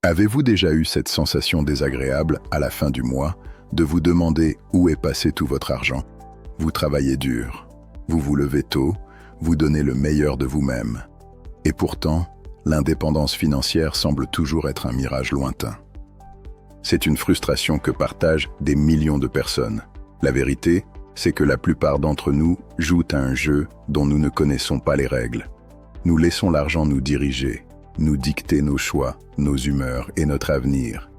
Avez-vous déjà eu cette sensation désagréable à la fin du mois de vous demander où est passé tout votre argent? Vous travaillez dur, vous vous levez tôt, vous donnez le meilleur de vous-même. Et pourtant, l'indépendance financière semble toujours être un mirage lointain. C'est une frustration que partagent des millions de personnes. La vérité, c'est que la plupart d'entre nous jouent à un jeu dont nous ne connaissons pas les règles. Nous laissons l'argent nous diriger, nous dicter nos choix, nos humeurs et notre avenir.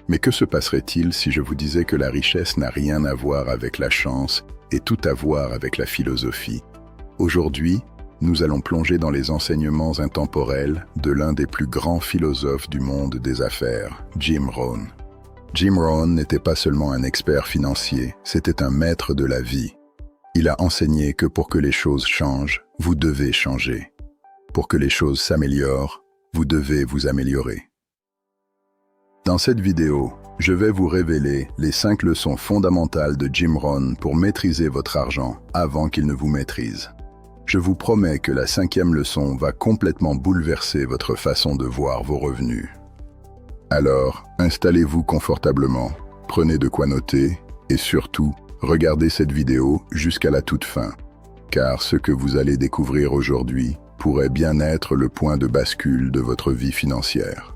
Mais que se passerait-il si je vous disais que la richesse n'a rien à voir avec la chance et tout à voir avec la philosophie? Aujourd'hui, nous allons plonger dans les enseignements intemporels de l'un des plus grands philosophes du monde des affaires, Jim Rohn. Jim Rohn n'était pas seulement un expert financier, c'était un maître de la vie. Il a enseigné que pour que les choses changent, vous devez changer. Pour que les choses s'améliorent, vous devez vous améliorer. Dans cette vidéo, je vais vous révéler les 5 leçons fondamentales de Jim Rohn pour maîtriser votre argent avant qu'il ne vous maîtrise. Je vous promets que la 5e leçon va complètement bouleverser votre façon de voir vos revenus. Alors, installez-vous confortablement, prenez de quoi noter et surtout, regardez cette vidéo jusqu'à la toute fin, car ce que vous allez découvrir aujourd'hui pourrait bien être le point de bascule de votre vie financière.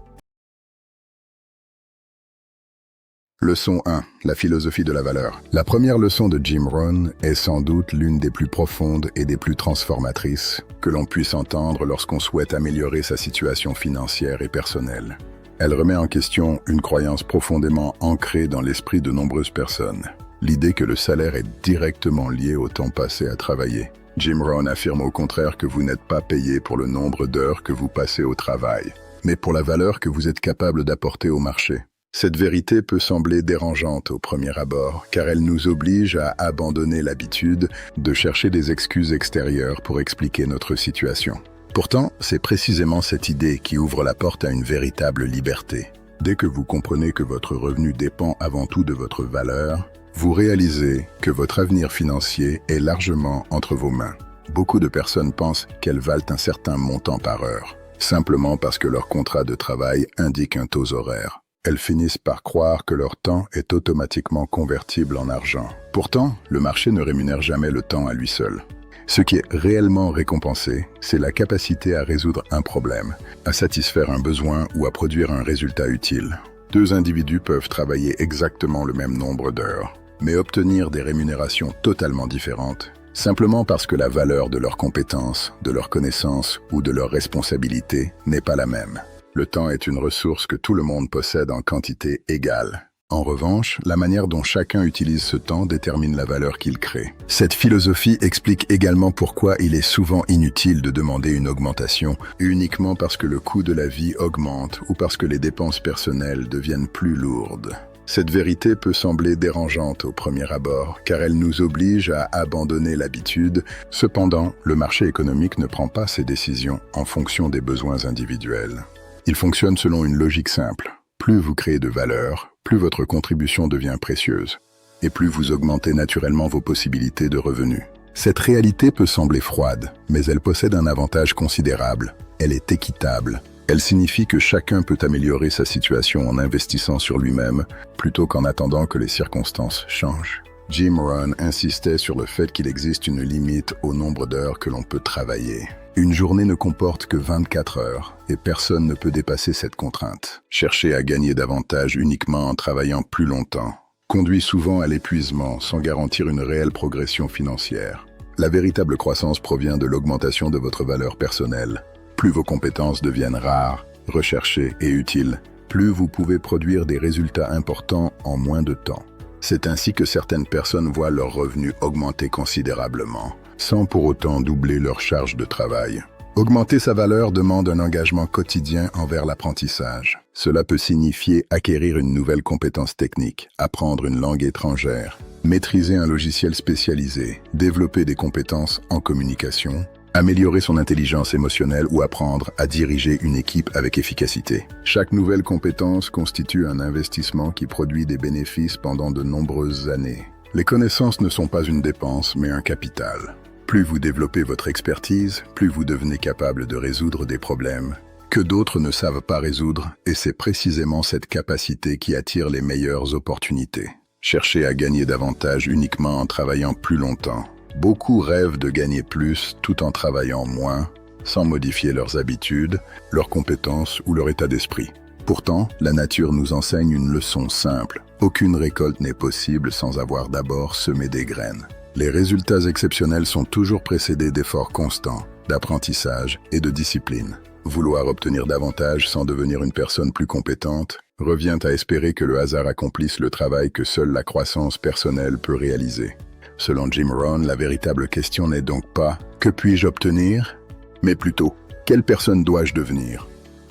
Leçon 1. La philosophie de la valeur. La première leçon de Jim Rohn est sans doute l'une des plus profondes et des plus transformatrices que l'on puisse entendre lorsqu'on souhaite améliorer sa situation financière et personnelle. Elle remet en question une croyance profondément ancrée dans l'esprit de nombreuses personnes, l'idée que le salaire est directement lié au temps passé à travailler. Jim Rohn affirme au contraire que vous n'êtes pas payé pour le nombre d'heures que vous passez au travail, mais pour la valeur que vous êtes capable d'apporter au marché. Cette vérité peut sembler dérangeante au premier abord, car elle nous oblige à abandonner l'habitude de chercher des excuses extérieures pour expliquer notre situation. Pourtant, c'est précisément cette idée qui ouvre la porte à une véritable liberté. Dès que vous comprenez que votre revenu dépend avant tout de votre valeur, vous réalisez que votre avenir financier est largement entre vos mains. Beaucoup de personnes pensent qu'elles valent un certain montant par heure, simplement parce que leur contrat de travail indique un taux horaire. Elles finissent par croire que leur temps est automatiquement convertible en argent. Pourtant, le marché ne rémunère jamais le temps à lui seul. Ce qui est réellement récompensé, c'est la capacité à résoudre un problème, à satisfaire un besoin ou à produire un résultat utile. 2 individus peuvent travailler exactement le même nombre d'heures, mais obtenir des rémunérations totalement différentes, simplement parce que la valeur de leurs compétences, de leurs connaissances ou de leurs responsabilités n'est pas la même. Le temps est une ressource que tout le monde possède en quantité égale. En revanche, la manière dont chacun utilise ce temps détermine la valeur qu'il crée. Cette philosophie explique également pourquoi il est souvent inutile de demander une augmentation uniquement parce que le coût de la vie augmente ou parce que les dépenses personnelles deviennent plus lourdes. Cette vérité peut sembler dérangeante au premier abord, car elle nous oblige à abandonner l'habitude. Cependant, le marché économique ne prend pas ses décisions en fonction des besoins individuels. Il fonctionne selon une logique simple. Plus vous créez de valeur, plus votre contribution devient précieuse, et plus vous augmentez naturellement vos possibilités de revenus. Cette réalité peut sembler froide, mais elle possède un avantage considérable. Elle est équitable. Elle signifie que chacun peut améliorer sa situation en investissant sur lui-même, plutôt qu'en attendant que les circonstances changent. Jim Rohn insistait sur le fait qu'il existe une limite au nombre d'heures que l'on peut travailler. Une journée ne comporte que 24 heures et personne ne peut dépasser cette contrainte. Chercher à gagner davantage uniquement en travaillant plus longtemps conduit souvent à l'épuisement sans garantir une réelle progression financière. La véritable croissance provient de l'augmentation de votre valeur personnelle. Plus vos compétences deviennent rares, recherchées et utiles, plus vous pouvez produire des résultats importants en moins de temps. C'est ainsi que certaines personnes voient leurs revenus augmenter considérablement, sans pour autant doubler leur charge de travail. Augmenter sa valeur demande un engagement quotidien envers l'apprentissage. Cela peut signifier acquérir une nouvelle compétence technique, apprendre une langue étrangère, maîtriser un logiciel spécialisé, développer des compétences en communication, améliorer son intelligence émotionnelle ou apprendre à diriger une équipe avec efficacité. Chaque nouvelle compétence constitue un investissement qui produit des bénéfices pendant de nombreuses années. Les connaissances ne sont pas une dépense, mais un capital. Plus vous développez votre expertise, plus vous devenez capable de résoudre des problèmes que d'autres ne savent pas résoudre, et c'est précisément cette capacité qui attire les meilleures opportunités. Cherchez à gagner davantage uniquement en travaillant plus longtemps. Beaucoup rêvent de gagner plus tout en travaillant moins, sans modifier leurs habitudes, leurs compétences ou leur état d'esprit. Pourtant, la nature nous enseigne une leçon simple. Aucune récolte n'est possible sans avoir d'abord semé des graines. Les résultats exceptionnels sont toujours précédés d'efforts constants, d'apprentissage et de discipline. Vouloir obtenir davantage sans devenir une personne plus compétente revient à espérer que le hasard accomplisse le travail que seule la croissance personnelle peut réaliser. Selon Jim Rohn, la véritable question n'est donc pas « que puis-je obtenir ?», mais plutôt « quelle personne dois-je devenir ?»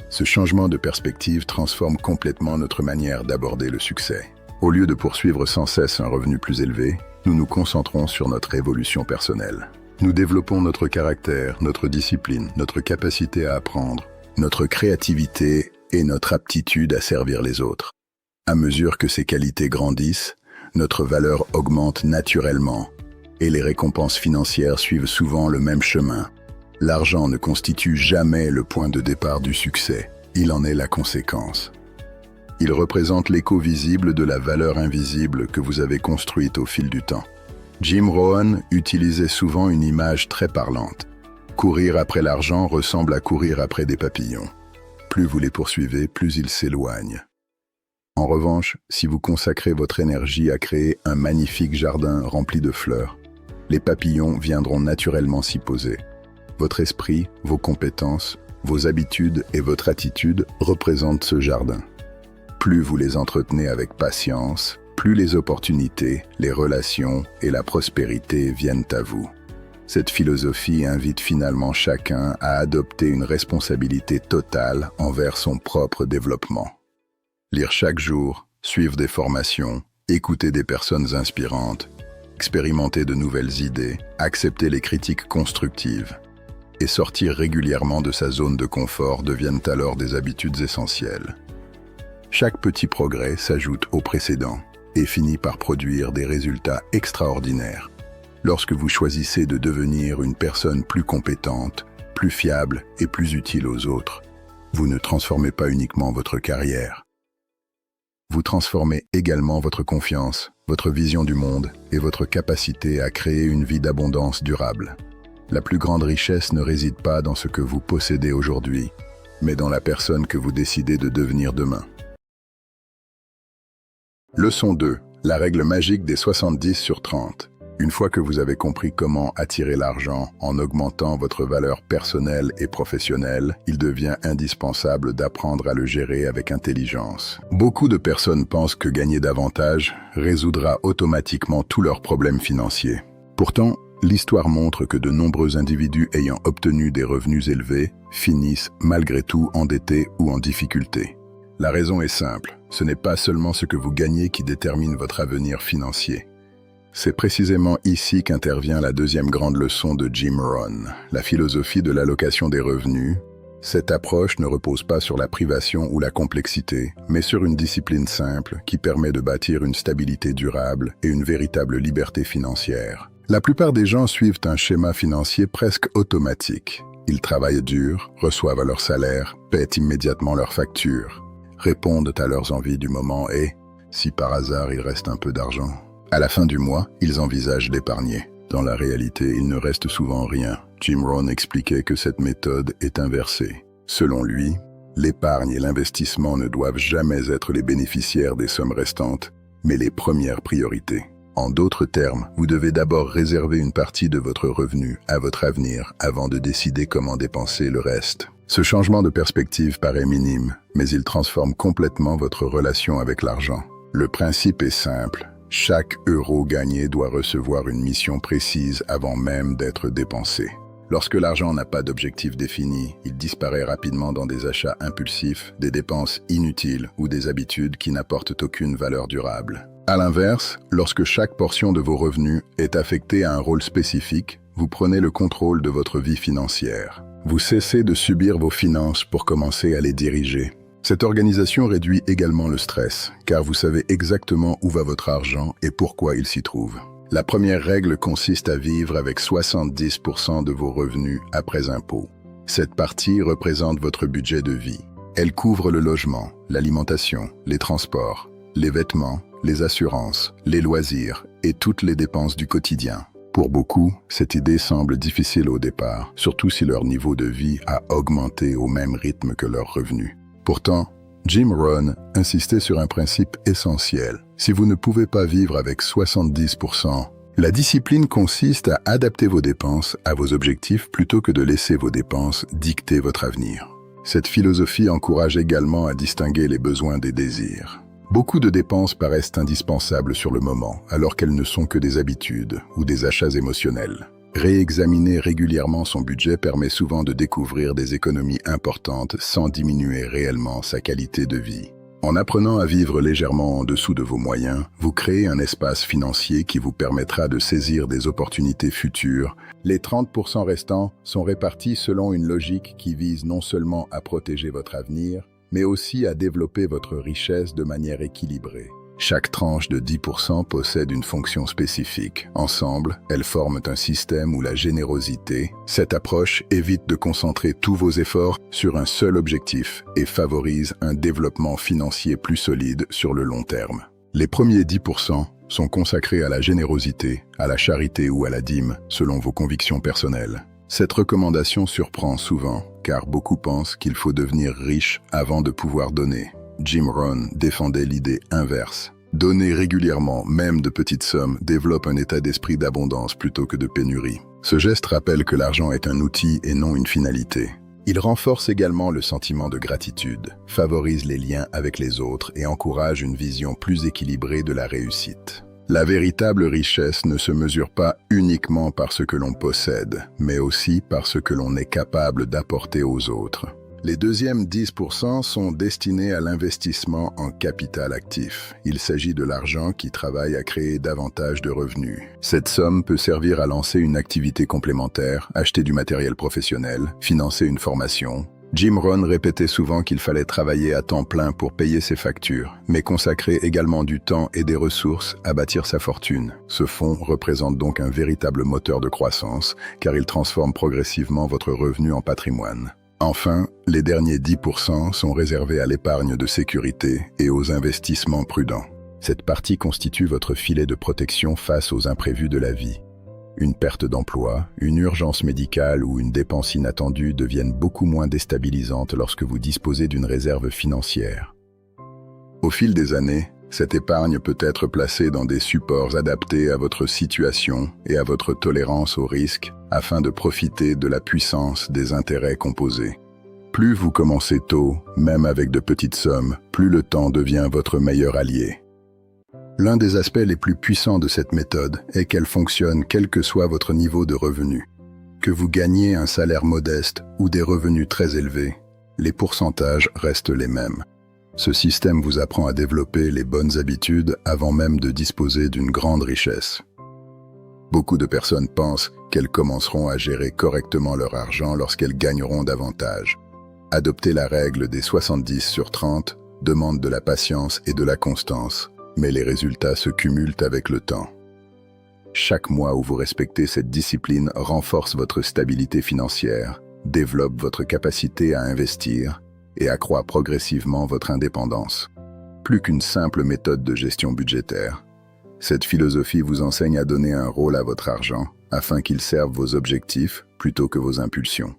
Ce changement de perspective transforme complètement notre manière d'aborder le succès. Au lieu de poursuivre sans cesse un revenu plus élevé, nous nous concentrons sur notre évolution personnelle. Nous développons notre caractère, notre discipline, notre capacité à apprendre, notre créativité et notre aptitude à servir les autres. À mesure que ces qualités grandissent, notre valeur augmente naturellement et les récompenses financières suivent souvent le même chemin. L'argent ne constitue jamais le point de départ du succès, il en est la conséquence. Il représente l'écho visible de la valeur invisible que vous avez construite au fil du temps. Jim Rohn utilisait souvent une image très parlante. Courir après l'argent ressemble à courir après des papillons. Plus vous les poursuivez, plus ils s'éloignent. En revanche, si vous consacrez votre énergie à créer un magnifique jardin rempli de fleurs, les papillons viendront naturellement s'y poser. Votre esprit, vos compétences, vos habitudes et votre attitude représentent ce jardin. Plus vous les entretenez avec patience, plus les opportunités, les relations et la prospérité viennent à vous. Cette philosophie invite finalement chacun à adopter une responsabilité totale envers son propre développement. Lire chaque jour, suivre des formations, écouter des personnes inspirantes, expérimenter de nouvelles idées, accepter les critiques constructives et sortir régulièrement de sa zone de confort deviennent alors des habitudes essentielles. Chaque petit progrès s'ajoute au précédent et finit par produire des résultats extraordinaires. Lorsque vous choisissez de devenir une personne plus compétente, plus fiable et plus utile aux autres, vous ne transformez pas uniquement votre carrière. Vous transformez également votre confiance, votre vision du monde et votre capacité à créer une vie d'abondance durable. La plus grande richesse ne réside pas dans ce que vous possédez aujourd'hui, mais dans la personne que vous décidez de devenir demain. Leçon 2. La règle magique des 70/30. Une fois que vous avez compris comment attirer l'argent en augmentant votre valeur personnelle et professionnelle, il devient indispensable d'apprendre à le gérer avec intelligence. Beaucoup de personnes pensent que gagner davantage résoudra automatiquement tous leurs problèmes financiers. Pourtant, l'histoire montre que de nombreux individus ayant obtenu des revenus élevés finissent malgré tout endettés ou en difficulté. La raison est simple, ce n'est pas seulement ce que vous gagnez qui détermine votre avenir financier. C'est précisément ici qu'intervient la deuxième grande leçon de Jim Rohn, la philosophie de l'allocation des revenus. Cette approche ne repose pas sur la privation ou la complexité, mais sur une discipline simple qui permet de bâtir une stabilité durable et une véritable liberté financière. La plupart des gens suivent un schéma financier presque automatique. Ils travaillent dur, reçoivent leur salaire, paient immédiatement leurs factures, répondent à leurs envies du moment et, si par hasard il reste un peu d'argent, à la fin du mois, ils envisagent d'épargner. Dans la réalité, il ne reste souvent rien. Jim Rohn expliquait que cette méthode est inversée. Selon lui, l'épargne et l'investissement ne doivent jamais être les bénéficiaires des sommes restantes, mais les premières priorités. En d'autres termes, vous devez d'abord réserver une partie de votre revenu à votre avenir avant de décider comment dépenser le reste. Ce changement de perspective paraît minime, mais il transforme complètement votre relation avec l'argent. Le principe est simple. Chaque euro gagné doit recevoir une mission précise avant même d'être dépensé. Lorsque l'argent n'a pas d'objectif défini, il disparaît rapidement dans des achats impulsifs, des dépenses inutiles ou des habitudes qui n'apportent aucune valeur durable. À l'inverse, lorsque chaque portion de vos revenus est affectée à un rôle spécifique, vous prenez le contrôle de votre vie financière. Vous cessez de subir vos finances pour commencer à les diriger. Cette organisation réduit également le stress, car vous savez exactement où va votre argent et pourquoi il s'y trouve. La première règle consiste à vivre avec 70% de vos revenus après impôts. Cette partie représente votre budget de vie. Elle couvre le logement, l'alimentation, les transports, les vêtements, les assurances, les loisirs et toutes les dépenses du quotidien. Pour beaucoup, cette idée semble difficile au départ, surtout si leur niveau de vie a augmenté au même rythme que leurs revenus. Pourtant, Jim Rohn insistait sur un principe essentiel. Si vous ne pouvez pas vivre avec 70%, la discipline consiste à adapter vos dépenses à vos objectifs plutôt que de laisser vos dépenses dicter votre avenir. Cette philosophie encourage également à distinguer les besoins des désirs. Beaucoup de dépenses paraissent indispensables sur le moment, alors qu'elles ne sont que des habitudes ou des achats émotionnels. Réexaminer régulièrement son budget permet souvent de découvrir des économies importantes sans diminuer réellement sa qualité de vie. En apprenant à vivre légèrement en dessous de vos moyens, vous créez un espace financier qui vous permettra de saisir des opportunités futures. Les 30% restants sont répartis selon une logique qui vise non seulement à protéger votre avenir, mais aussi à développer votre richesse de manière équilibrée. Chaque tranche de 10% possède une fonction spécifique. Ensemble, elles forment un système où la générosité, cette approche évite de concentrer tous vos efforts sur un seul objectif et favorise un développement financier plus solide sur le long terme. Les premiers 10% sont consacrés à la générosité, à la charité ou à la dîme, selon vos convictions personnelles. Cette recommandation surprend souvent, car beaucoup pensent qu'il faut devenir riche avant de pouvoir donner. Jim Rohn défendait l'idée inverse. Donner régulièrement, même de petites sommes, développe un état d'esprit d'abondance plutôt que de pénurie. Ce geste rappelle que l'argent est un outil et non une finalité. Il renforce également le sentiment de gratitude, favorise les liens avec les autres et encourage une vision plus équilibrée de la réussite. La véritable richesse ne se mesure pas uniquement par ce que l'on possède, mais aussi par ce que l'on est capable d'apporter aux autres. Les deuxièmes 10% sont destinés à l'investissement en capital actif. Il s'agit de l'argent qui travaille à créer davantage de revenus. Cette somme peut servir à lancer une activité complémentaire, acheter du matériel professionnel, financer une formation. Jim Rohn répétait souvent qu'il fallait travailler à temps plein pour payer ses factures, mais consacrer également du temps et des ressources à bâtir sa fortune. Ce fonds représente donc un véritable moteur de croissance, car il transforme progressivement votre revenu en patrimoine. Enfin, les derniers 10% sont réservés à l'épargne de sécurité et aux investissements prudents. Cette partie constitue votre filet de protection face aux imprévus de la vie. Une perte d'emploi, une urgence médicale ou une dépense inattendue deviennent beaucoup moins déstabilisantes lorsque vous disposez d'une réserve financière. Au fil des années, cette épargne peut être placée dans des supports adaptés à votre situation et à votre tolérance au risque, afin de profiter de la puissance des intérêts composés. Plus vous commencez tôt, même avec de petites sommes, plus le temps devient votre meilleur allié. L'un des aspects les plus puissants de cette méthode est qu'elle fonctionne quel que soit votre niveau de revenu. Que vous gagnez un salaire modeste ou des revenus très élevés, les pourcentages restent les mêmes. Ce système vous apprend à développer les bonnes habitudes avant même de disposer d'une grande richesse. Beaucoup de personnes pensent qu'elles commenceront à gérer correctement leur argent lorsqu'elles gagneront davantage. Adopter la règle des 70/30 demande de la patience et de la constance, mais les résultats se cumulent avec le temps. Chaque mois où vous respectez cette discipline renforce votre stabilité financière, développe votre capacité à investir et accroît progressivement votre indépendance. Plus qu'une simple méthode de gestion budgétaire, cette philosophie vous enseigne à donner un rôle à votre argent afin qu'il serve vos objectifs plutôt que vos impulsions.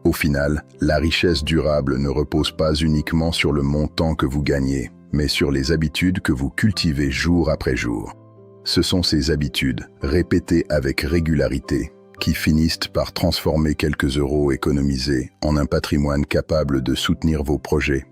Au final, la richesse durable ne repose pas uniquement sur le montant que vous gagnez, mais sur les habitudes que vous cultivez jour après jour. Ce sont ces habitudes, répétées avec régularité, qui finissent par transformer quelques euros économisés en un patrimoine capable de soutenir vos projets.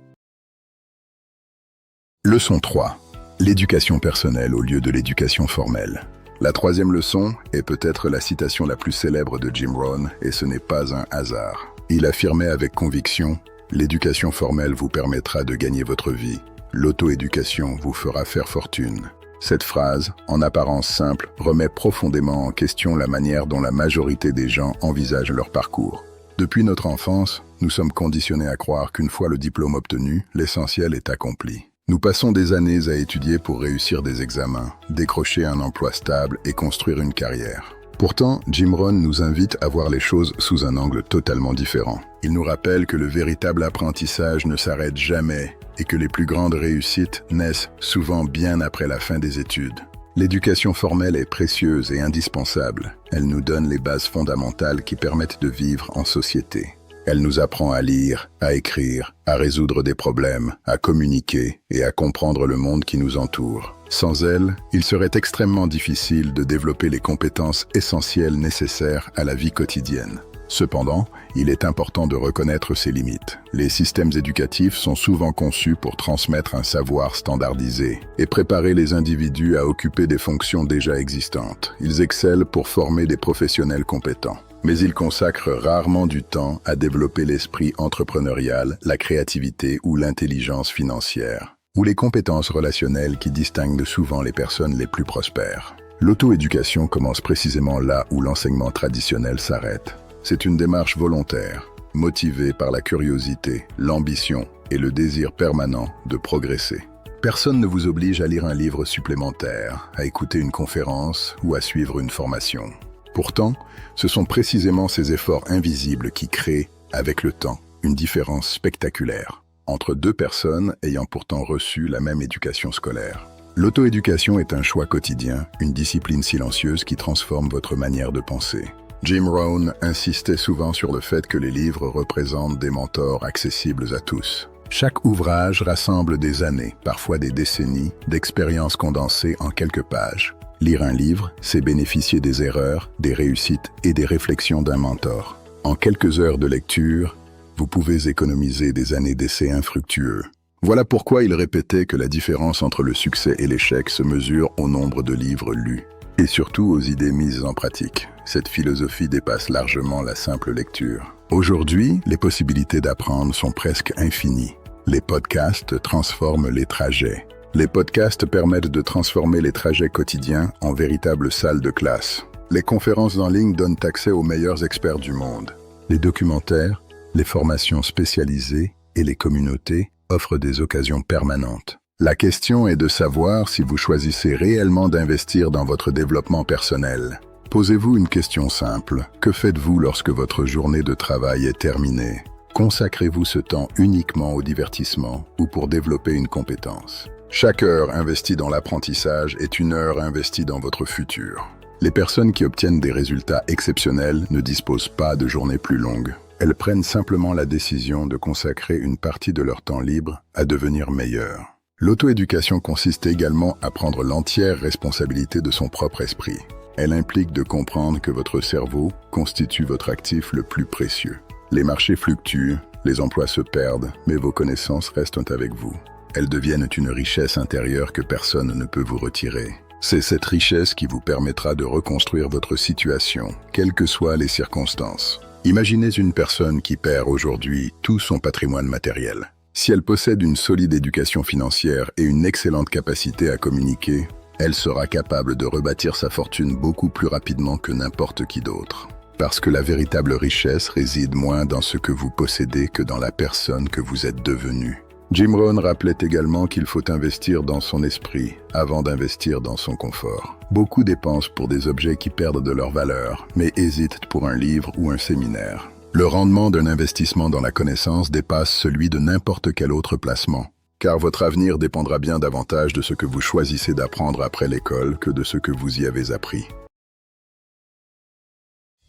Leçon 3. L'éducation personnelle au lieu de l'éducation formelle. La troisième leçon est peut-être la citation la plus célèbre de Jim Rohn, et ce n'est pas un hasard. Il affirmait avec conviction « L'éducation formelle vous permettra de gagner votre vie. L'auto-éducation vous fera faire fortune ». Cette phrase, en apparence simple, remet profondément en question la manière dont la majorité des gens envisagent leur parcours. Depuis notre enfance, nous sommes conditionnés à croire qu'une fois le diplôme obtenu, l'essentiel est accompli. Nous passons des années à étudier pour réussir des examens, décrocher un emploi stable et construire une carrière. Pourtant, Jim Rohn nous invite à voir les choses sous un angle totalement différent. Il nous rappelle que le véritable apprentissage ne s'arrête jamais et que les plus grandes réussites naissent souvent bien après la fin des études. L'éducation formelle est précieuse et indispensable. Elle nous donne les bases fondamentales qui permettent de vivre en société. Elle nous apprend à lire, à écrire, à résoudre des problèmes, à communiquer et à comprendre le monde qui nous entoure. Sans elle, il serait extrêmement difficile de développer les compétences essentielles nécessaires à la vie quotidienne. Cependant, il est important de reconnaître ses limites. Les systèmes éducatifs sont souvent conçus pour transmettre un savoir standardisé et préparer les individus à occuper des fonctions déjà existantes. Ils excellent pour former des professionnels compétents. Mais ils consacrent rarement du temps à développer l'esprit entrepreneurial, la créativité ou l'intelligence financière, ou les compétences relationnelles qui distinguent souvent les personnes les plus prospères. L'auto-éducation commence précisément là où l'enseignement traditionnel s'arrête. C'est une démarche volontaire, motivée par la curiosité, l'ambition et le désir permanent de progresser. Personne ne vous oblige à lire un livre supplémentaire, à écouter une conférence ou à suivre une formation. Pourtant, ce sont précisément ces efforts invisibles qui créent, avec le temps, une différence spectaculaire entre deux personnes ayant pourtant reçu la même éducation scolaire. L'auto-éducation est un choix quotidien, une discipline silencieuse qui transforme votre manière de penser. Jim Rohn insistait souvent sur le fait que les livres représentent des mentors accessibles à tous. Chaque ouvrage rassemble des années, parfois des décennies, d'expériences condensées en quelques pages. Lire un livre, c'est bénéficier des erreurs, des réussites et des réflexions d'un mentor. En quelques heures de lecture, vous pouvez économiser des années d'essais infructueux. Voilà pourquoi il répétait que la différence entre le succès et l'échec se mesure au nombre de livres lus, et surtout aux idées mises en pratique. Cette philosophie dépasse largement la simple lecture. Aujourd'hui, les possibilités d'apprendre sont presque infinies. Les podcasts transforment les trajets. Les podcasts permettent de transformer les trajets quotidiens en véritables salles de classe. Les conférences en ligne donnent accès aux meilleurs experts du monde. Les documentaires, les formations spécialisées et les communautés offrent des occasions permanentes. La question est de savoir si vous choisissez réellement d'investir dans votre développement personnel. Posez-vous une question simple. Que faites-vous lorsque votre journée de travail est terminée? Consacrez-vous ce temps uniquement au divertissement ou pour développer une compétence? Chaque heure investie dans l'apprentissage est une heure investie dans votre futur. Les personnes qui obtiennent des résultats exceptionnels ne disposent pas de journées plus longues. Elles prennent simplement la décision de consacrer une partie de leur temps libre à devenir meilleures. L'auto-éducation consiste également à prendre l'entière responsabilité de son propre esprit. Elle implique de comprendre que votre cerveau constitue votre actif le plus précieux. Les marchés fluctuent, les emplois se perdent, mais vos connaissances restent avec vous. Elles deviennent une richesse intérieure que personne ne peut vous retirer. C'est cette richesse qui vous permettra de reconstruire votre situation, quelles que soient les circonstances. Imaginez une personne qui perd aujourd'hui tout son patrimoine matériel. Si elle possède une solide éducation financière et une excellente capacité à communiquer, elle sera capable de rebâtir sa fortune beaucoup plus rapidement que n'importe qui d'autre. Parce que la véritable richesse réside moins dans ce que vous possédez que dans la personne que vous êtes devenue. Jim Rohn rappelait également qu'il faut investir dans son esprit avant d'investir dans son confort. Beaucoup dépensent pour des objets qui perdent de leur valeur, mais hésitent pour un livre ou un séminaire. Le rendement d'un investissement dans la connaissance dépasse celui de n'importe quel autre placement, car votre avenir dépendra bien davantage de ce que vous choisissez d'apprendre après l'école que de ce que vous y avez appris.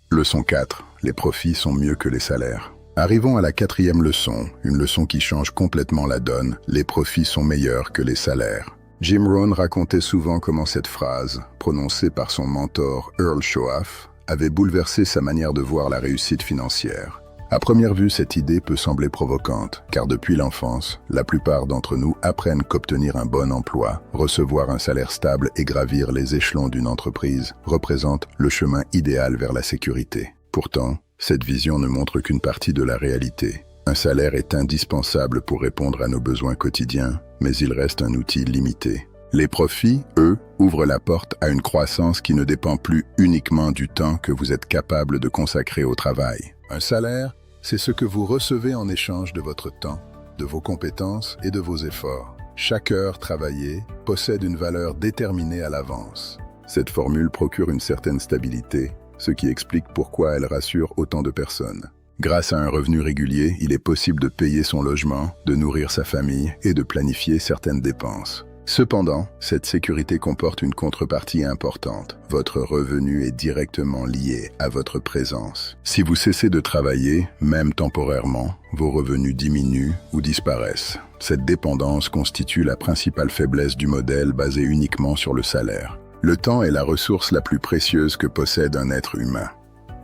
Leçon 4. Les profits sont mieux que les salaires. Arrivons à la 4e leçon, une leçon qui change complètement la donne. Les profits sont meilleurs que les salaires. Jim Rohn racontait souvent comment cette phrase, prononcée par son mentor Earl Shoaff, avait bouleversé sa manière de voir la réussite financière. À première vue, cette idée peut sembler provocante, car depuis l'enfance, la plupart d'entre nous apprennent qu'obtenir un bon emploi, recevoir un salaire stable et gravir les échelons d'une entreprise représente le chemin idéal vers la sécurité. Pourtant, cette vision ne montre qu'une partie de la réalité. Un salaire est indispensable pour répondre à nos besoins quotidiens, mais il reste un outil limité. Les profits, eux, ouvrent la porte à une croissance qui ne dépend plus uniquement du temps que vous êtes capable de consacrer au travail. Un salaire, c'est ce que vous recevez en échange de votre temps, de vos compétences et de vos efforts. Chaque heure travaillée possède une valeur déterminée à l'avance. Cette formule procure une certaine stabilité, ce qui explique pourquoi elle rassure autant de personnes. Grâce à un revenu régulier, il est possible de payer son logement, de nourrir sa famille et de planifier certaines dépenses. Cependant, cette sécurité comporte une contrepartie importante. Votre revenu est directement lié à votre présence. Si vous cessez de travailler, même temporairement, vos revenus diminuent ou disparaissent. Cette dépendance constitue la principale faiblesse du modèle basé uniquement sur le salaire. Le temps est la ressource la plus précieuse que possède un être humain.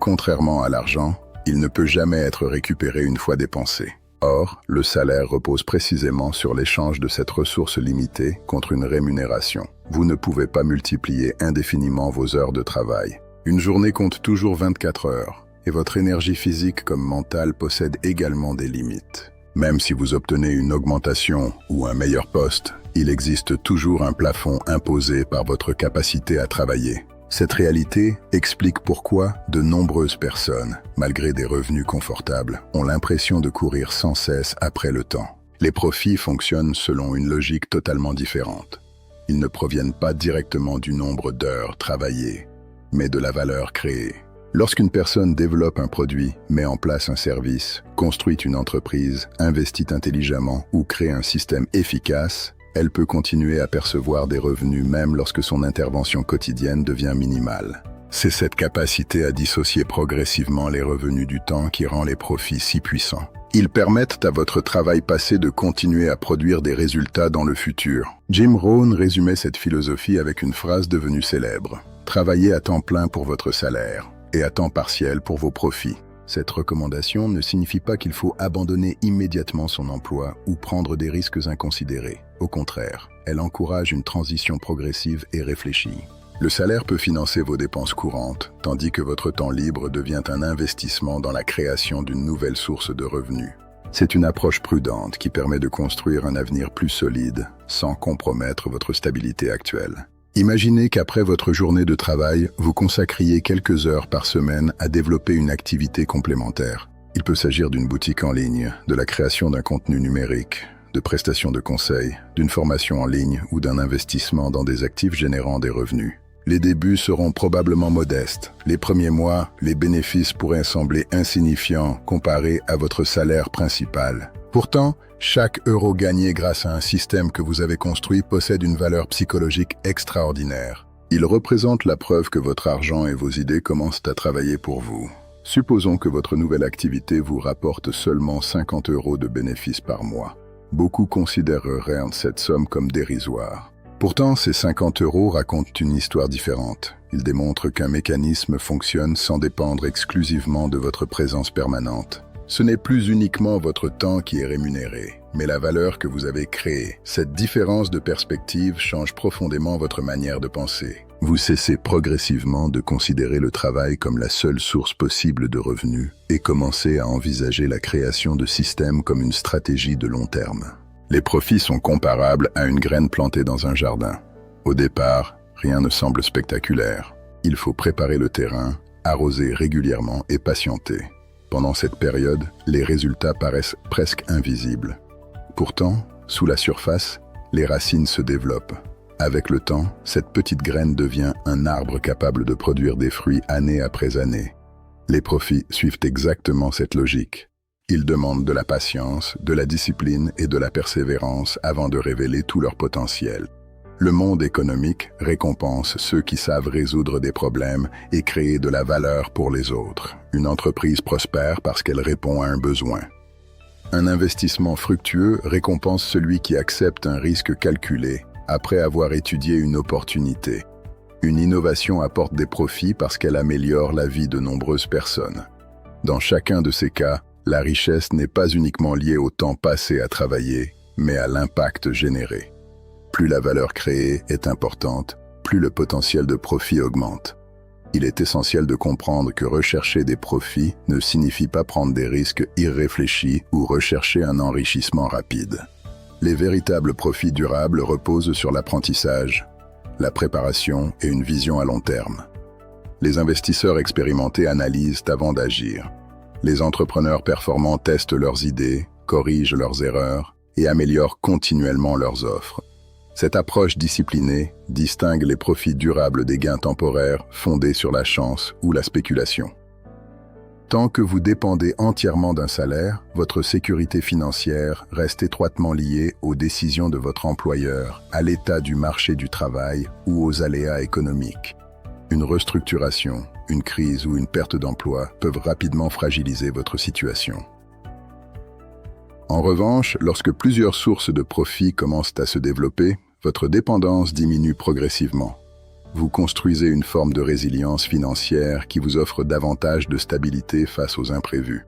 Contrairement à l'argent, il ne peut jamais être récupéré une fois dépensé. Or, le salaire repose précisément sur l'échange de cette ressource limitée contre une rémunération. Vous ne pouvez pas multiplier indéfiniment vos heures de travail. Une journée compte toujours 24 heures, et votre énergie physique comme mentale possède également des limites. Même si vous obtenez une augmentation ou un meilleur poste, il existe toujours un plafond imposé par votre capacité à travailler. Cette réalité explique pourquoi de nombreuses personnes, malgré des revenus confortables, ont l'impression de courir sans cesse après le temps. Les profits fonctionnent selon une logique totalement différente. Ils ne proviennent pas directement du nombre d'heures travaillées, mais de la valeur créée. Lorsqu'une personne développe un produit, met en place un service, construit une entreprise, investit intelligemment ou crée un système efficace, elle peut continuer à percevoir des revenus même lorsque son intervention quotidienne devient minimale. C'est cette capacité à dissocier progressivement les revenus du temps qui rend les profits si puissants. Ils permettent à votre travail passé de continuer à produire des résultats dans le futur. Jim Rohn résumait cette philosophie avec une phrase devenue célèbre. « Travaillez à temps plein pour votre salaire et à temps partiel pour vos profits ». Cette recommandation ne signifie pas qu'il faut abandonner immédiatement son emploi ou prendre des risques inconsidérés. Au contraire, elle encourage une transition progressive et réfléchie. Le salaire peut financer vos dépenses courantes, tandis que votre temps libre devient un investissement dans la création d'une nouvelle source de revenus. C'est une approche prudente qui permet de construire un avenir plus solide, sans compromettre votre stabilité actuelle. Imaginez qu'après votre journée de travail, vous consacriez quelques heures par semaine à développer une activité complémentaire. Il peut s'agir d'une boutique en ligne, de la création d'un contenu numérique, de prestations de conseils, d'une formation en ligne ou d'un investissement dans des actifs générant des revenus. Les débuts seront probablement modestes. Les premiers mois, les bénéfices pourraient sembler insignifiants comparés à votre salaire principal. Pourtant, chaque euro gagné grâce à un système que vous avez construit possède une valeur psychologique extraordinaire. Il représente la preuve que votre argent et vos idées commencent à travailler pour vous. Supposons que votre nouvelle activité vous rapporte seulement 50 € de bénéfices par mois. Beaucoup considéreraient cette somme comme dérisoire. Pourtant, ces 50 € racontent une histoire différente. Ils démontrent qu'un mécanisme fonctionne sans dépendre exclusivement de votre présence permanente. Ce n'est plus uniquement votre temps qui est rémunéré, mais la valeur que vous avez créée. Cette différence de perspective change profondément votre manière de penser. Vous cessez progressivement de considérer le travail comme la seule source possible de revenus et commencez à envisager la création de systèmes comme une stratégie de long terme. Les profits sont comparables à une graine plantée dans un jardin. Au départ, rien ne semble spectaculaire. Il faut préparer le terrain, arroser régulièrement et patienter. Pendant cette période, les résultats paraissent presque invisibles. Pourtant, sous la surface, les racines se développent. Avec le temps, cette petite graine devient un arbre capable de produire des fruits année après année. Les profits suivent exactement cette logique. Ils demandent de la patience, de la discipline et de la persévérance avant de révéler tout leur potentiel. Le monde économique récompense ceux qui savent résoudre des problèmes et créer de la valeur pour les autres. Une entreprise prospère parce qu'elle répond à un besoin. Un investissement fructueux récompense celui qui accepte un risque calculé après avoir étudié une opportunité. Une innovation apporte des profits parce qu'elle améliore la vie de nombreuses personnes. Dans chacun de ces cas, la richesse n'est pas uniquement liée au temps passé à travailler, mais à l'impact généré. Plus la valeur créée est importante, plus le potentiel de profit augmente. Il est essentiel de comprendre que rechercher des profits ne signifie pas prendre des risques irréfléchis ou rechercher un enrichissement rapide. Les véritables profits durables reposent sur l'apprentissage, la préparation et une vision à long terme. Les investisseurs expérimentés analysent avant d'agir. Les entrepreneurs performants testent leurs idées, corrigent leurs erreurs et améliorent continuellement leurs offres. Cette approche disciplinée distingue les profits durables des gains temporaires fondés sur la chance ou la spéculation. Tant que vous dépendez entièrement d'un salaire, votre sécurité financière reste étroitement liée aux décisions de votre employeur, à l'état du marché du travail ou aux aléas économiques. Une restructuration, une crise ou une perte d'emploi peuvent rapidement fragiliser votre situation. En revanche, lorsque plusieurs sources de profit commencent à se développer, votre dépendance diminue progressivement. Vous construisez une forme de résilience financière qui vous offre davantage de stabilité face aux imprévus.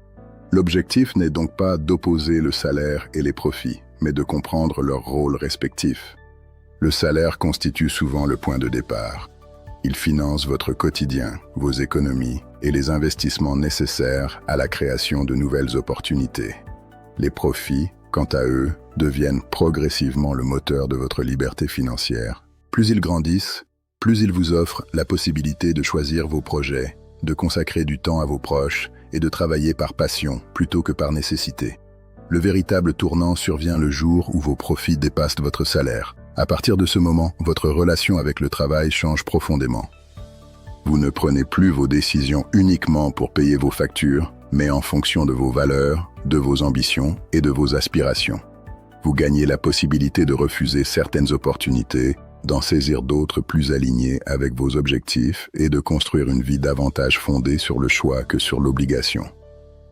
L'objectif n'est donc pas d'opposer le salaire et les profits, mais de comprendre leurs rôles respectifs. Le salaire constitue souvent le point de départ. Il finance votre quotidien, vos économies et les investissements nécessaires à la création de nouvelles opportunités. Les profits, quant à eux, deviennent progressivement le moteur de votre liberté financière. Plus ils grandissent, plus ils vous offrent la possibilité de choisir vos projets, de consacrer du temps à vos proches et de travailler par passion plutôt que par nécessité. Le véritable tournant survient le jour où vos profits dépassent votre salaire. À partir de ce moment, votre relation avec le travail change profondément. Vous ne prenez plus vos décisions uniquement pour payer vos factures, mais en fonction de vos valeurs, de vos ambitions et de vos aspirations. Vous gagnez la possibilité de refuser certaines opportunités, d'en saisir d'autres plus alignées avec vos objectifs et de construire une vie davantage fondée sur le choix que sur l'obligation.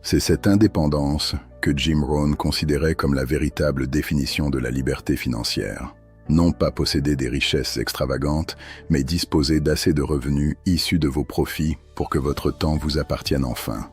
C'est cette indépendance que Jim Rohn considérait comme la véritable définition de la liberté financière. Non pas posséder des richesses extravagantes, mais disposer d'assez de revenus issus de vos profits pour que votre temps vous appartienne enfin.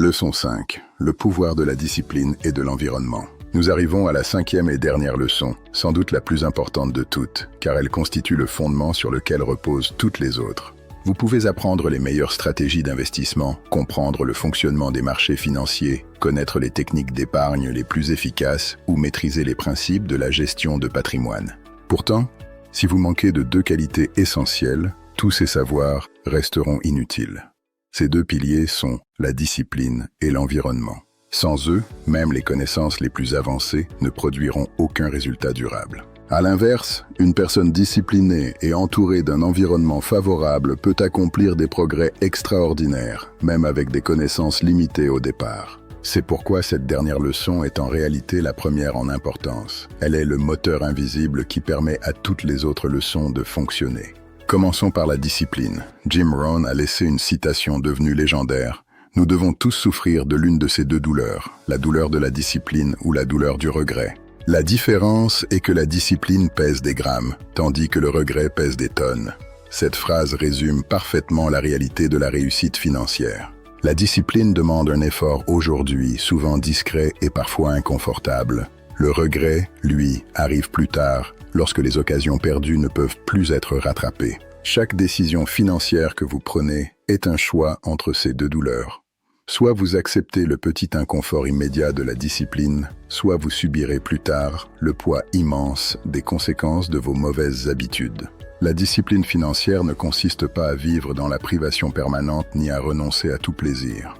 Leçon 5. Le pouvoir de la discipline et de l'environnement. Nous arrivons à la 5e et dernière leçon, sans doute la plus importante de toutes, car elle constitue le fondement sur lequel reposent toutes les autres. Vous pouvez apprendre les meilleures stratégies d'investissement, comprendre le fonctionnement des marchés financiers, connaître les techniques d'épargne les plus efficaces ou maîtriser les principes de la gestion de patrimoine. Pourtant, si vous manquez de deux qualités essentielles, tous ces savoirs resteront inutiles. Ces deux piliers sont la discipline et l'environnement. Sans eux, même les connaissances les plus avancées ne produiront aucun résultat durable. À l'inverse, une personne disciplinée et entourée d'un environnement favorable peut accomplir des progrès extraordinaires, même avec des connaissances limitées au départ. C'est pourquoi cette dernière leçon est en réalité la première en importance. Elle est le moteur invisible qui permet à toutes les autres leçons de fonctionner. Commençons par la discipline. Jim Rohn a laissé une citation devenue légendaire. Nous devons tous souffrir de l'une de ces deux douleurs, la douleur de la discipline ou la douleur du regret. La différence est que la discipline pèse des grammes, tandis que le regret pèse des tonnes. Cette phrase résume parfaitement la réalité de la réussite financière. La discipline demande un effort aujourd'hui, souvent discret et parfois inconfortable. Le regret, lui, arrive plus tard, lorsque les occasions perdues ne peuvent plus être rattrapées. Chaque décision financière que vous prenez est un choix entre ces deux douleurs. Soit vous acceptez le petit inconfort immédiat de la discipline, soit vous subirez plus tard le poids immense des conséquences de vos mauvaises habitudes. La discipline financière ne consiste pas à vivre dans la privation permanente ni à renoncer à tout plaisir.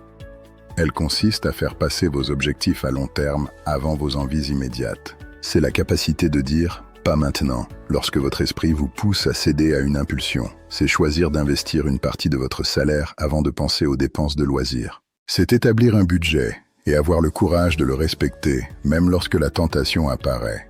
Elle consiste à faire passer vos objectifs à long terme avant vos envies immédiates. C'est la capacité de dire « pas maintenant » lorsque votre esprit vous pousse à céder à une impulsion. C'est choisir d'investir une partie de votre salaire avant de penser aux dépenses de loisirs. C'est établir un budget et avoir le courage de le respecter, même lorsque la tentation apparaît.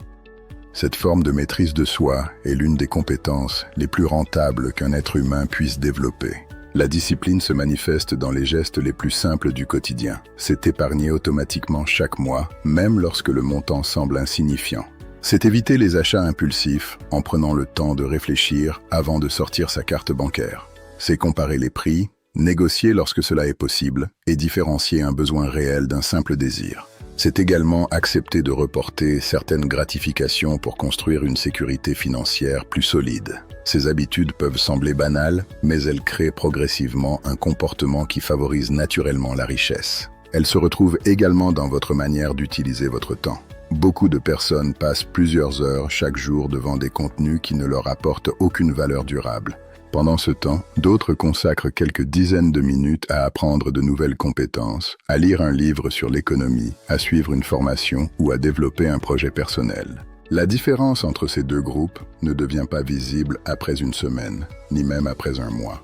Cette forme de maîtrise de soi est l'une des compétences les plus rentables qu'un être humain puisse développer. La discipline se manifeste dans les gestes les plus simples du quotidien. C'est épargner automatiquement chaque mois, même lorsque le montant semble insignifiant. C'est éviter les achats impulsifs en prenant le temps de réfléchir avant de sortir sa carte bancaire. C'est comparer les prix, négocier lorsque cela est possible et différencier un besoin réel d'un simple désir. C'est également accepter de reporter certaines gratifications pour construire une sécurité financière plus solide. Ces habitudes peuvent sembler banales, mais elles créent progressivement un comportement qui favorise naturellement la richesse. Elles se retrouvent également dans votre manière d'utiliser votre temps. Beaucoup de personnes passent plusieurs heures chaque jour devant des contenus qui ne leur apportent aucune valeur durable. Pendant ce temps, d'autres consacrent quelques dizaines de minutes à apprendre de nouvelles compétences, à lire un livre sur l'économie, à suivre une formation ou à développer un projet personnel. La différence entre ces deux groupes ne devient pas visible après une semaine, ni même après un mois.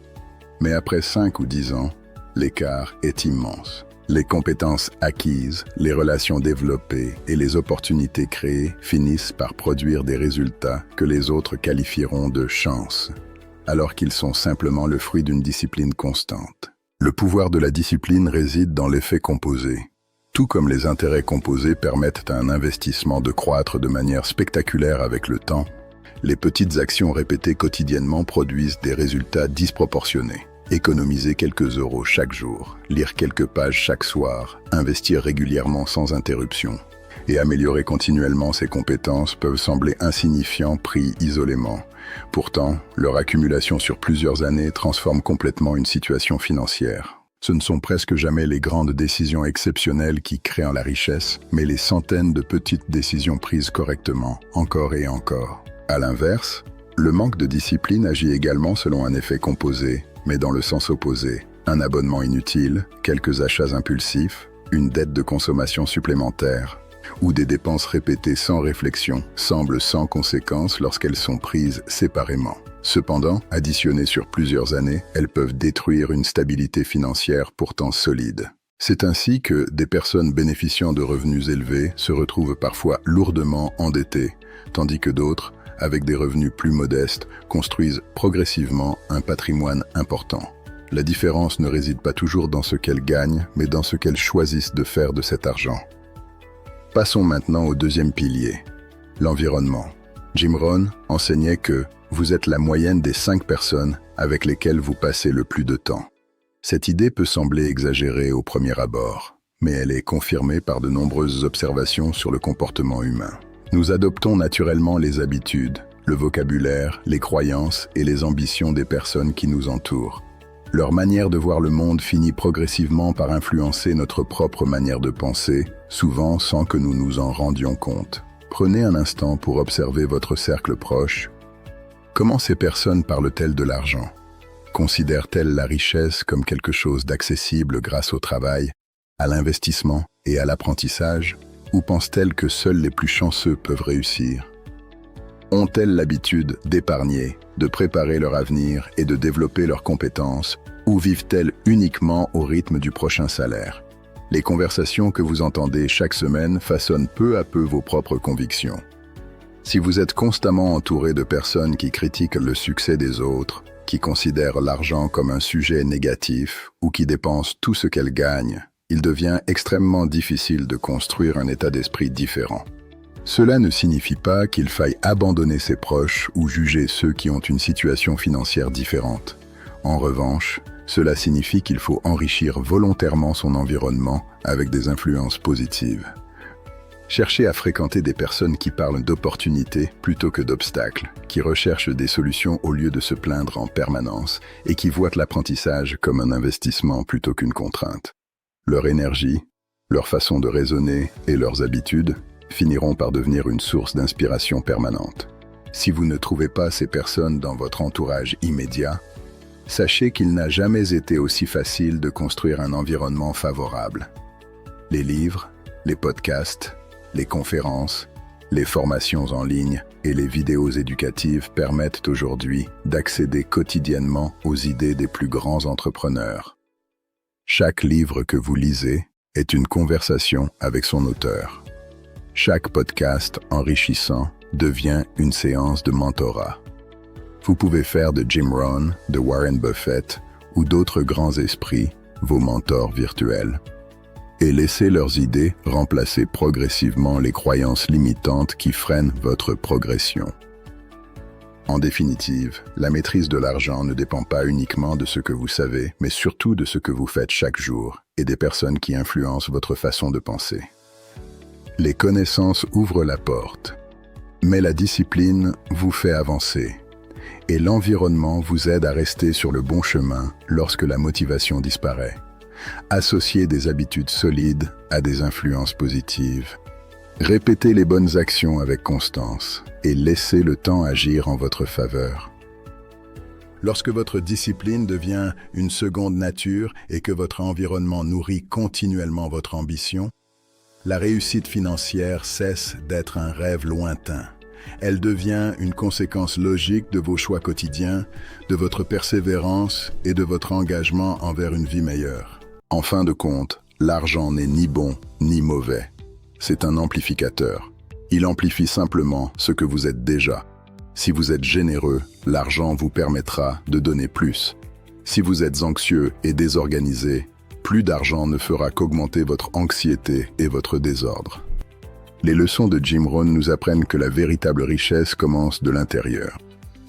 Mais après 5 ou 10 ans, l'écart est immense. Les compétences acquises, les relations développées et les opportunités créées finissent par produire des résultats que les autres qualifieront de chance, alors qu'ils sont simplement le fruit d'une discipline constante. Le pouvoir de la discipline réside dans l'effet composé. Tout comme les intérêts composés permettent à un investissement de croître de manière spectaculaire avec le temps, les petites actions répétées quotidiennement produisent des résultats disproportionnés. Économiser quelques euros chaque jour, lire quelques pages chaque soir, investir régulièrement sans interruption et améliorer continuellement ses compétences peuvent sembler insignifiants pris isolément. Pourtant, leur accumulation sur plusieurs années transforme complètement une situation financière. Ce ne sont presque jamais les grandes décisions exceptionnelles qui créent la richesse, mais les centaines de petites décisions prises correctement, encore et encore. À l'inverse, le manque de discipline agit également selon un effet composé, mais dans le sens opposé. Un abonnement inutile, quelques achats impulsifs, une dette de consommation supplémentaire, ou des dépenses répétées sans réflexion, semblent sans conséquence lorsqu'elles sont prises séparément. Cependant, additionnées sur plusieurs années, elles peuvent détruire une stabilité financière pourtant solide. C'est ainsi que des personnes bénéficiant de revenus élevés se retrouvent parfois lourdement endettées, tandis que d'autres, avec des revenus plus modestes, construisent progressivement un patrimoine important. La différence ne réside pas toujours dans ce qu'elles gagnent, mais dans ce qu'elles choisissent de faire de cet argent. Passons maintenant au deuxième pilier, l'environnement. Jim Rohn enseignait que vous êtes la moyenne des 5 personnes avec lesquelles vous passez le plus de temps. Cette idée peut sembler exagérée au premier abord, mais elle est confirmée par de nombreuses observations sur le comportement humain. Nous adoptons naturellement les habitudes, le vocabulaire, les croyances et les ambitions des personnes qui nous entourent. Leur manière de voir le monde finit progressivement par influencer notre propre manière de penser, souvent sans que nous nous en rendions compte. Prenez un instant pour observer votre cercle proche. Comment ces personnes parlent-elles de l'argent? Considèrent-elles la richesse comme quelque chose d'accessible grâce au travail, à l'investissement et à l'apprentissage? Ou pensent-elles que seuls les plus chanceux peuvent réussir? Ont-elles l'habitude d'épargner, de préparer leur avenir et de développer leurs compétences, ou vivent-elles uniquement au rythme du prochain salaire? Les conversations que vous entendez chaque semaine façonnent peu à peu vos propres convictions. Si vous êtes constamment entouré de personnes qui critiquent le succès des autres, qui considèrent l'argent comme un sujet négatif ou qui dépensent tout ce qu'elles gagnent, il devient extrêmement difficile de construire un état d'esprit différent. Cela ne signifie pas qu'il faille abandonner ses proches ou juger ceux qui ont une situation financière différente. En revanche, cela signifie qu'il faut enrichir volontairement son environnement avec des influences positives. Cherchez à fréquenter des personnes qui parlent d'opportunités plutôt que d'obstacles, qui recherchent des solutions au lieu de se plaindre en permanence et qui voient l'apprentissage comme un investissement plutôt qu'une contrainte. Leur énergie, leur façon de raisonner et leurs habitudes finiront par devenir une source d'inspiration permanente. Si vous ne trouvez pas ces personnes dans votre entourage immédiat, sachez qu'il n'a jamais été aussi facile de construire un environnement favorable. Les livres, les podcasts, les conférences, les formations en ligne et les vidéos éducatives permettent aujourd'hui d'accéder quotidiennement aux idées des plus grands entrepreneurs. Chaque livre que vous lisez est une conversation avec son auteur. Chaque podcast enrichissant devient une séance de mentorat. Vous pouvez faire de Jim Rohn, de Warren Buffett ou d'autres grands esprits vos mentors virtuels et laisser leurs idées remplacer progressivement les croyances limitantes qui freinent votre progression. En définitive, la maîtrise de l'argent ne dépend pas uniquement de ce que vous savez, mais surtout de ce que vous faites chaque jour et des personnes qui influencent votre façon de penser. Les connaissances ouvrent la porte, mais la discipline vous fait avancer et l'environnement vous aide à rester sur le bon chemin lorsque la motivation disparaît. Associez des habitudes solides à des influences positives. Répétez les bonnes actions avec constance et laissez le temps agir en votre faveur. Lorsque votre discipline devient une seconde nature et que votre environnement nourrit continuellement votre ambition, la réussite financière cesse d'être un rêve lointain. Elle devient une conséquence logique de vos choix quotidiens, de votre persévérance et de votre engagement envers une vie meilleure. En fin de compte, l'argent n'est ni bon ni mauvais. C'est un amplificateur. Il amplifie simplement ce que vous êtes déjà. Si vous êtes généreux, l'argent vous permettra de donner plus. Si vous êtes anxieux et désorganisé, plus d'argent ne fera qu'augmenter votre anxiété et votre désordre. Les leçons de Jim Rohn nous apprennent que la véritable richesse commence de l'intérieur.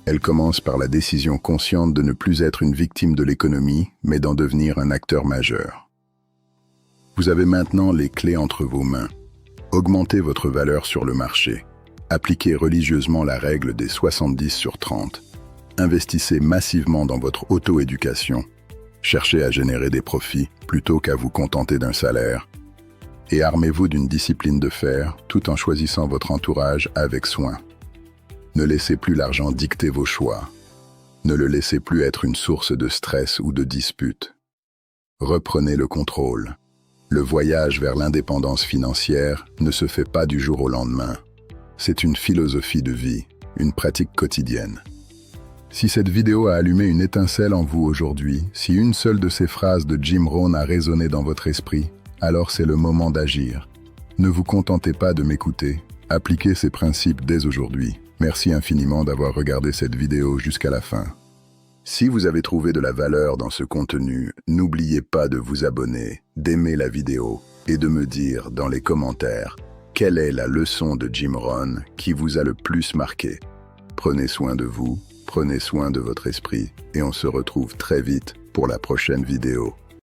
Elle commence par la décision consciente de ne plus être une victime de l'économie, mais d'en devenir un acteur majeur. Vous avez maintenant les clés entre vos mains. Augmentez votre valeur sur le marché. Appliquez religieusement la règle des 70/30. Investissez massivement dans votre auto-éducation. Cherchez à générer des profits plutôt qu'à vous contenter d'un salaire. Et armez-vous d'une discipline de fer tout en choisissant votre entourage avec soin. Ne laissez plus l'argent dicter vos choix. Ne le laissez plus être une source de stress ou de dispute. Reprenez le contrôle. Le voyage vers l'indépendance financière ne se fait pas du jour au lendemain. C'est une philosophie de vie, une pratique quotidienne. Si cette vidéo a allumé une étincelle en vous aujourd'hui, si une seule de ces phrases de Jim Rohn a résonné dans votre esprit, alors c'est le moment d'agir. Ne vous contentez pas de m'écouter, appliquez ces principes dès aujourd'hui. Merci infiniment d'avoir regardé cette vidéo jusqu'à la fin. Si vous avez trouvé de la valeur dans ce contenu, n'oubliez pas de vous abonner, d'aimer la vidéo et de me dire dans les commentaires quelle est la leçon de Jim Rohn qui vous a le plus marqué. Prenez soin de vous, prenez soin de votre esprit et on se retrouve très vite pour la prochaine vidéo.